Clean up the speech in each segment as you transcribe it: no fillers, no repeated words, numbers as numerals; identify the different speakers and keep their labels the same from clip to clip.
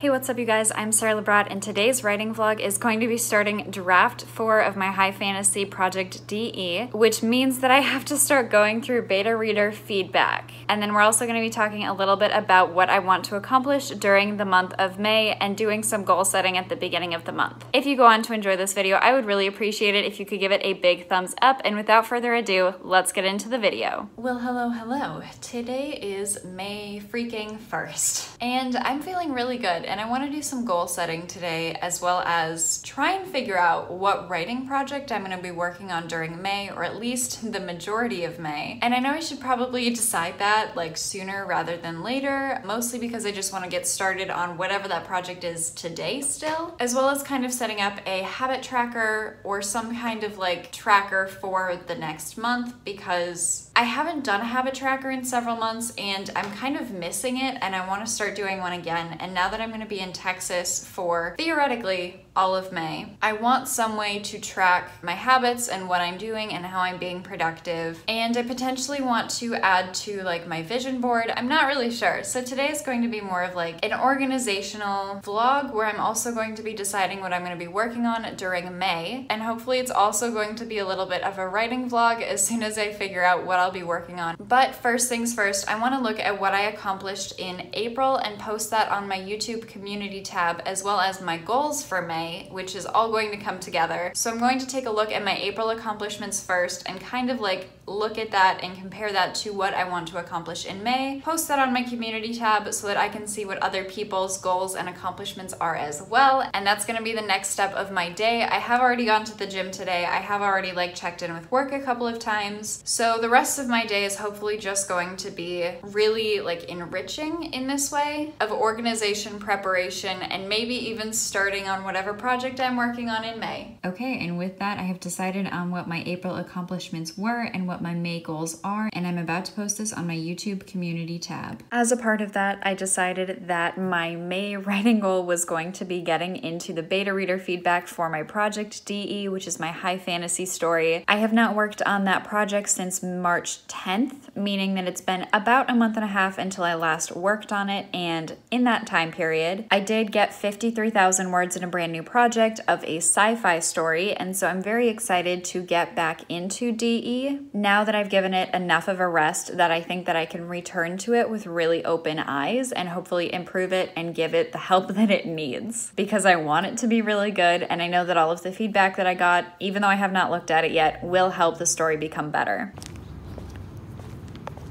Speaker 1: Hey, what's up you guys? I'm Sara Lubratt, and today's writing vlog is going to be starting draft 4 of my high fantasy project DE, which means that I have to start going through beta reader feedback. And then we're also going to be talking a little bit about what I want to accomplish during the month of May and doing some goal setting at the beginning of the month. If you go on to enjoy this video, I would really appreciate it if you could give it a big thumbs up, and without further ado, let's get into the video. Well, hello. Today is May freaking 1st, and I'm feeling really good. And I want to do some goal setting today, as well as try and figure out what writing project I'm going to be working on during May, or at least the majority of May. And I know I should probably decide that like sooner rather than later, mostly because I just want to get started on whatever that project is today still, as well as kind of setting up a habit tracker or some kind of like tracker for the next month, because I haven't done a habit tracker in several months and I'm kind of missing it, and I want to start doing one again. And now that I'm going to be in Texas for theoretically all of May, I want some way to track my habits and what I'm doing and how I'm being productive. And I potentially want to add to like my vision board. I'm not really sure. So today is going to be more of like an organizational vlog where I'm also going to be deciding what I'm going to be working on during May. And hopefully it's also going to be a little bit of a writing vlog as soon as I figure out what I'll be working on. But first things first, I want to look at what I accomplished in April and post that on my YouTube community tab, as well as my goals for May, which is all going to come together. So I'm going to take a look at my April accomplishments first and kind of like look at that and compare that to what I want to accomplish in May, post that on my community tab so that I can see what other people's goals and accomplishments are as well. And that's going to be the next step of my day. I have already gone to the gym today. I have already like checked in with work a couple of times. So the rest of my day is hopefully just going to be really like enriching in this way of organization, preparation, and maybe even starting on whatever project I'm working on in May. Okay, and with that, I have decided on what my April accomplishments were and what my May goals are, and I'm about to post this on my YouTube community tab. As a part of that, I decided that my May writing goal was going to be getting into the beta reader feedback for my project DE, which is my high fantasy story. I have not worked on that project since March 10th, meaning that it's been about a month and a half until I last worked on it, and in that time period, I did get 53,000 words in a brand new project of a sci-fi story, and so I'm very excited to get back into DE now that I've given it enough of a rest that I think that I can return to it with really open eyes and hopefully improve it and give it the help that it needs, because I want it to be really good, and I know that all of the feedback that I got, even though I have not looked at it yet, will help the story become better.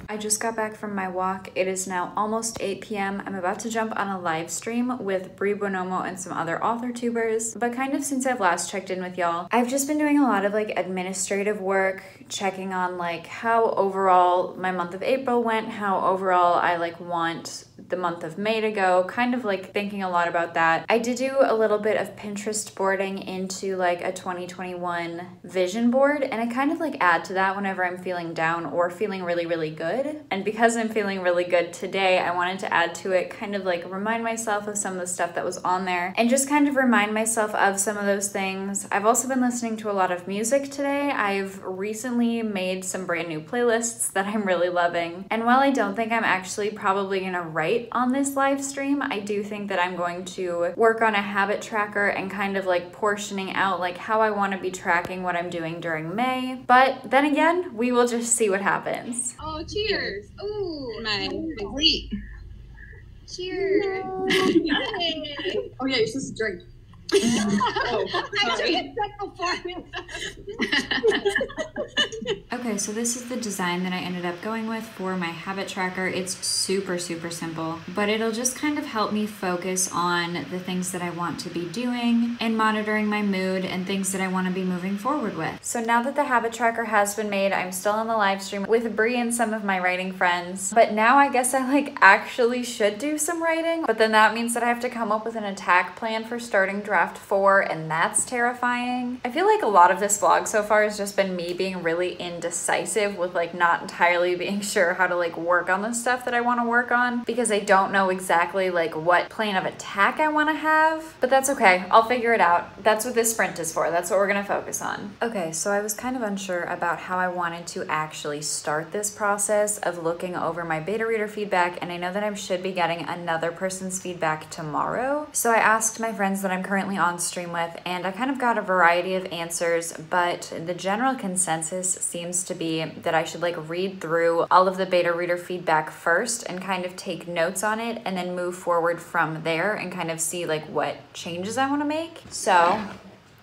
Speaker 1: I just got back from my walk. It is now almost 8 p.m. I'm about to jump on a live stream with Brie Bonomo and some other author tubers. But kind of since I've last checked in with y'all, I've just been doing a lot of like administrative work, checking on like how overall my month of April went, how overall I like want the month of May to go, kind of like thinking a lot about that. I did do a little bit of Pinterest boarding into like a 2021 vision board, and I kind of like add to that whenever I'm feeling down or feeling really good. And because I'm feeling really good today, I wanted to add to it, kind of like remind myself of some of the stuff that was on there and just kind of remind myself of some of those things. I've also been listening to a lot of music today. I've recently made some brand new playlists that I'm really loving. And while I don't think I'm actually probably gonna write on this live stream, I do think that I'm going to work on a habit tracker and kind of like portioning out like how I want to be tracking what I'm doing during May. But then again, we will just see what happens.
Speaker 2: Oh, cheers. Ooh, my complete. Cheers. Oh, yeah, you're supposed to drink.
Speaker 1: Okay, so this is the design that I ended up going with for my habit tracker. It's super simple, but it'll just kind of help me focus on the things that I want to be doing and monitoring my mood and things that I want to be moving forward with. So now that the habit tracker has been made, I'm still on the live stream with Brie and some of my writing friends, but now I guess I like actually should do some writing, but then that means that I have to come up with an attack plan for starting draft 4, and that's terrifying. I feel like a lot of this vlog so far has just been me being really very indecisive with like not entirely being sure how to like work on the stuff that I want to work on, because I don't know exactly like what plan of attack I want to have, but that's okay. I'll figure it out. That's what this sprint is for. That's what we're gonna focus on. Okay, so I was kind of unsure about how I wanted to actually start this process of looking over my beta reader feedback, and I know that I should be getting another person's feedback tomorrow. So I asked my friends that I'm currently on stream with, and I kind of got a variety of answers, but the general consensus seems to be that I should like read through all of the beta reader feedback first and kind of take notes on it, and then move forward from there and kind of see like what changes I want to make. So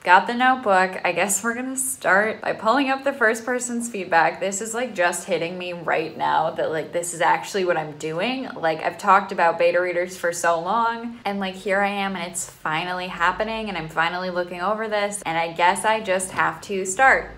Speaker 1: got the notebook. I guess we're gonna start by pulling up the first person's feedback. This is like just hitting me right now that like this is actually what I'm doing. Like I've talked about beta readers for so long, and like here I am and it's finally happening, and I'm finally looking over this, and I guess I just have to start.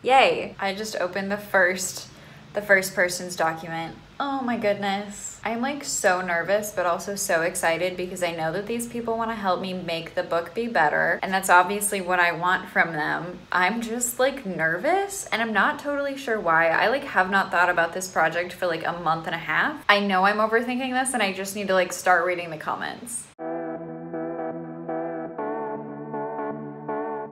Speaker 1: Yay. I just opened the first person's document. Oh my goodness. I'm like so nervous, but also so excited because I know that these people want to help me make the book be better. And that's obviously what I want from them. I'm just like nervous, and I'm not totally sure why. I like have not thought about this project for like a month and a half. I know I'm overthinking this, and I just need to like start reading the comments.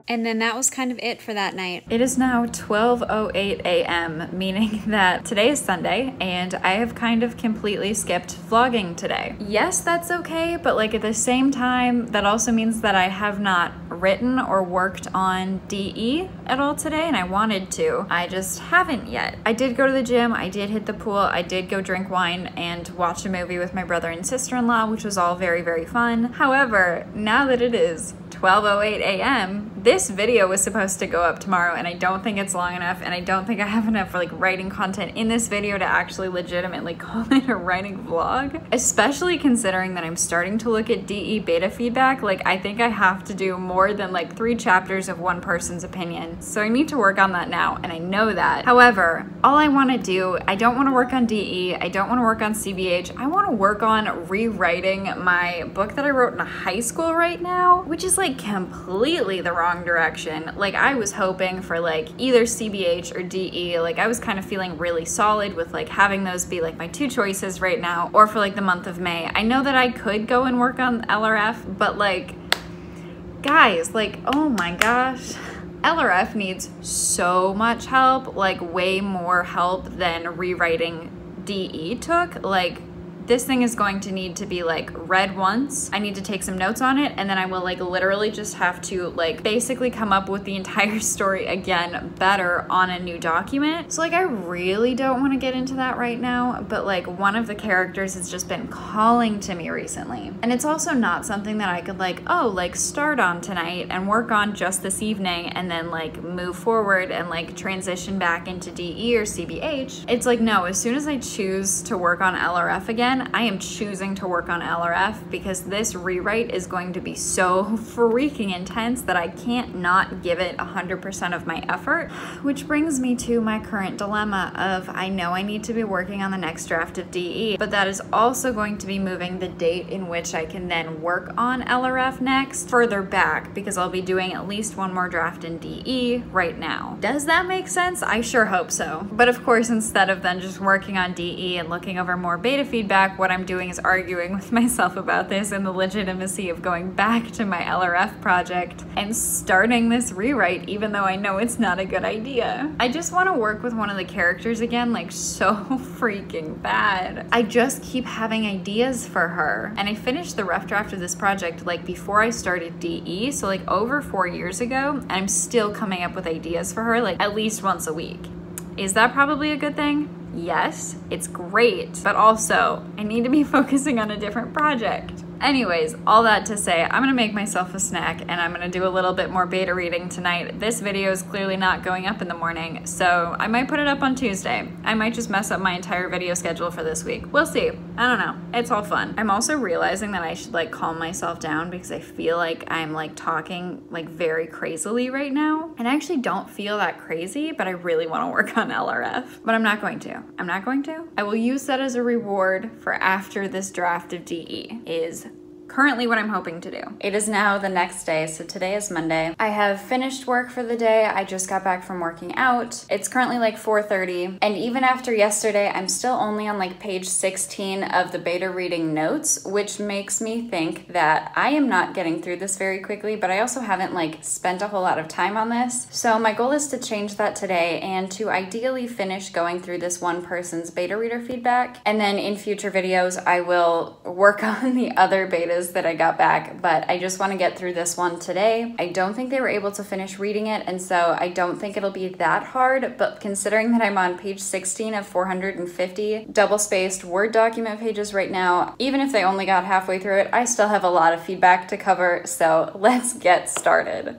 Speaker 1: And then that was kind of it for that night. It is now 12:08 a.m., meaning that today is Sunday, and I have kind of completely skipped vlogging today. Yes, that's okay, but like at the same time, that also means that I have not written or worked on DE at all today, and I wanted to. I just haven't yet. I did go to the gym, I did hit the pool, I did go drink wine and watch a movie with my brother and sister-in-law, which was all very, very fun. However, now that it is 12:08 a.m., this video was supposed to go up tomorrow, and I don't think it's long enough, and I don't think I have enough like writing content in this video to actually legitimately call it a writing vlog, especially considering that I'm starting to look at DE beta feedback. Like I think I have to do more than like 3 chapters of one person's opinion, so I need to work on that now, and I know that. However, all I want to do, I don't want to work on DE, I don't want to work on CBH, I want to work on rewriting my book that I wrote in high school right now, which is like completely the wrong direction. Like I was hoping for like either CBH or DE. Like I was kind of feeling really solid with like having those be like my 2 choices right now, or for like the month of May. I know that I could go and work on LRF, but like guys, like oh my gosh, LRF needs so much help, like way more help than rewriting DE took. Like this thing is going to need to be like read once. I need to take some notes on it, and then I will like literally just have to like basically come up with the entire story again better on a new document. So like I really don't want to get into that right now, but like one of the characters has just been calling to me recently, and it's also not something that I could like start on tonight and work on just this evening and then like move forward and like transition back into DE or CBH. It's like no, as soon as I choose to work on LRF again, I am choosing to work on LRF, because this rewrite is going to be so freaking intense that I can't not give it 100% of my effort. Which brings me to my current dilemma of I know I need to be working on the next draft of DE, but that is also going to be moving the date in which I can then work on LRF next further back, because I'll be doing at least 1 more draft in DE right now. Does that make sense? I sure hope so. But of course, instead of then just working on DE and looking over more beta feedback, what I'm doing is arguing with myself about this and the legitimacy of going back to my LRF project and starting this rewrite, even though I know it's not a good idea. I just want to work with one of the characters again, like so freaking bad. I just keep having ideas for her. And I finished the rough draft of this project like before I started DE, so like over 4 years ago, and I'm still coming up with ideas for her like at least once a week. Is that probably a good thing? Yes, it's great, but also I need to be focusing on a different project. Anyways, all that to say, I'm gonna make myself a snack and I'm gonna do a little bit more beta reading tonight. This video is clearly not going up in the morning, so I might put it up on Tuesday. I might just mess up my entire video schedule for this week. We'll see. I don't know. It's all fun. I'm also realizing that I should like calm myself down because I feel like I'm like talking like very crazily right now. And I actually don't feel that crazy, but I really want to work on LRF. But I'm not going to. I'm not going to. I will use that as a reward for after this draft of DE is currently what I'm hoping to do. It is now the next day, so today is Monday. I have finished work for the day. I just got back from working out. It's currently like 4:30, and even after yesterday, I'm still only on like page 16 of the beta reading notes, which makes me think that I am not getting through this very quickly, but I also haven't like spent a whole lot of time on this. So my goal is to change that today and to ideally finish going through this one person's beta reader feedback. And then in future videos, I will work on the other betas that I got back, but I just want to get through this one today. I don't think they were able to finish reading it, and so I don't think it'll be that hard, but considering that I'm on page 16 of 450 double-spaced Word document pages right now, even if they only got halfway through it, I still have a lot of feedback to cover, so let's get started.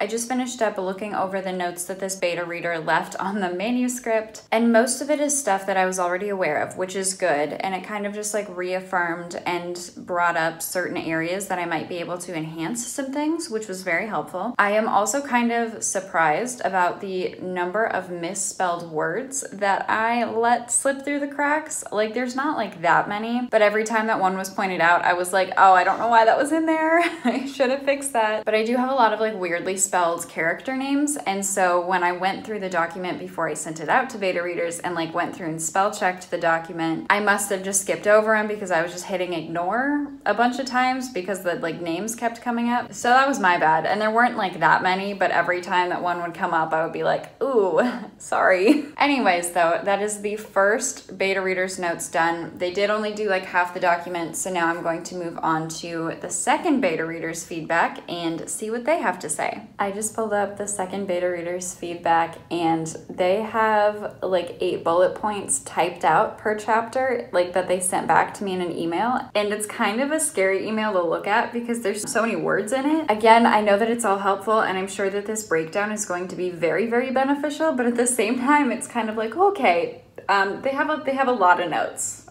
Speaker 1: I just finished up looking over the notes that this beta reader left on the manuscript, and most of it is stuff that I was already aware of, which is good, and it kind of just like reaffirmed and brought up certain areas that I might be able to enhance some things, which was very helpful. I am also kind of surprised about the number of misspelled words that I let slip through the cracks. Like, there's not like that many, but every time that one was pointed out, I was like, oh, I don't know why that was in there. I should have fixed that. But I do have a lot of like weirdly spelled character names, and so when I went through the document before I sent it out to beta readers and like went through and spell checked the document, I must have just skipped over them because I was just hitting ignore a bunch of times because the like names kept coming up. So that was my bad, and there weren't like that many, but every time that one would come up, I would be like, ooh, sorry. Anyways, though, that is the first beta reader's notes done. They did only do like half the document, so now I'm going to move on to the second beta reader's feedback and see what they have to say. I just pulled up the second beta reader's feedback, and they have like 8 bullet points typed out per chapter, like that they sent back to me in an email. And it's kind of a scary email to look at because there's so many words in it. Again, I know that it's all helpful, and I'm sure that this breakdown is going to be very, very beneficial, but at the same time, it's kind of like, okay, they have a lot of notes,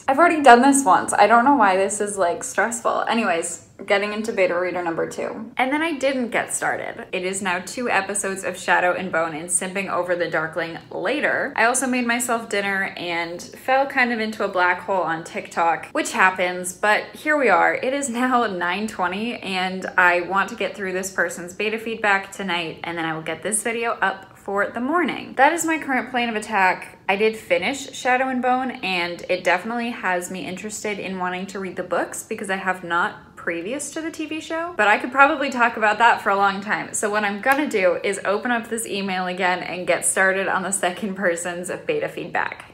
Speaker 1: I've already done this once. I don't know why this is like stressful. Anyways, getting into beta reader number 2. And then I didn't get started. It is now 2 episodes of Shadow and Bone and simping over the Darkling later. I also made myself dinner and fell kind of into a black hole on TikTok, which happens, but here we are. It is now 9:20 and I want to get through this person's beta feedback tonight, and then I will get this video up for the morning. That is my current plan of attack. I did finish Shadow and Bone, and it definitely has me interested in wanting to read the books because I have not previous to the TV show, but I could probably talk about that for a long time. So what I'm gonna do is open up this email again and get started on the second person's beta feedback.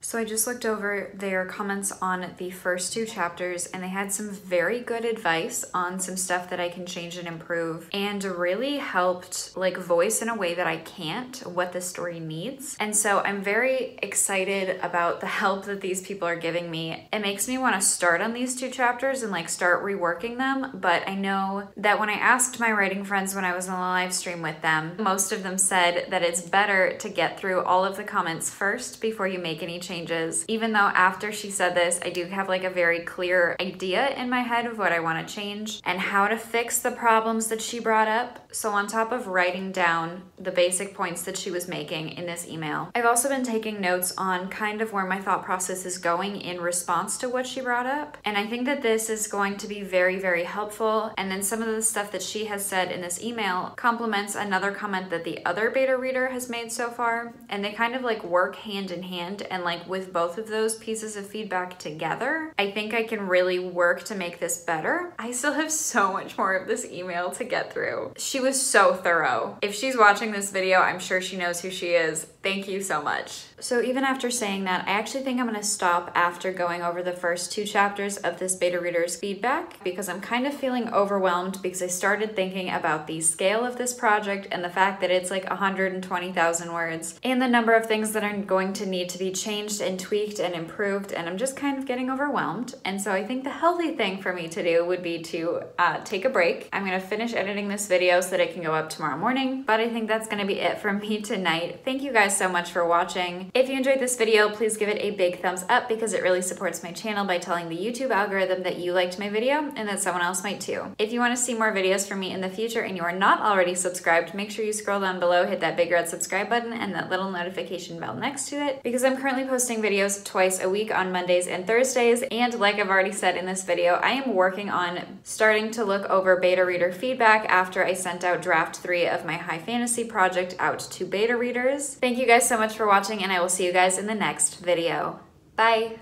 Speaker 1: So I just looked over their comments on the first 2 chapters, and they had some very good advice on some stuff that I can change and improve, and really helped like voice in a way that I can't what the story needs. And so I'm very excited about the help that these people are giving me. It makes me want to start on these 2 chapters and like start reworking them, but I know that when I asked my writing friends when I was on the live stream with them, most of them said that it's better to get through all of the comments first before you make any changes. Even though after she said this, I do have like a very clear idea in my head of what I want to change and how to fix the problems that she brought up. So on top of writing down the basic points that she was making in this email, I've also been taking notes on kind of where my thought process is going in response to what she brought up. And I think that this is going to be very, very helpful. And then some of the stuff that she has said in this email complements another comment that the other beta reader has made so far. And they kind of like work hand in hand, and like with both of those pieces of feedback together, I think I can really work to make this better. I still have so much more of this email to get through. She was so thorough. If she's watching this video, I'm sure she knows who she is. Thank you so much. So even after saying that, I actually think I'm gonna stop after going over the first 2 chapters of this beta reader's feedback because I'm kind of feeling overwhelmed because I started thinking about the scale of this project and the fact that it's like 120,000 words and the number of things that are going to need to be changed and tweaked and improved, and I'm just kind of getting overwhelmed. And so I think the healthy thing for me to do would be to take a break. I'm gonna finish editing this video so that it can go up tomorrow morning, but I think that's gonna be it from me tonight. Thank you guys so much for watching. If you enjoyed this video, please give it a big thumbs up because it really supports my channel by telling the YouTube algorithm that you liked my video and that someone else might too. If you wanna see more videos from me in the future and you are not already subscribed, make sure you scroll down below, hit that big red subscribe button and that little notification bell next to it, because I'm currently posting videos twice a week on Mondays and Thursdays. And like I've already said in this video, I am working on starting to look over beta reader feedback after I sent out draft 3 of my high fantasy project out to beta readers. Thank you guys so much for watching, and I will see you guys in the next video. Bye!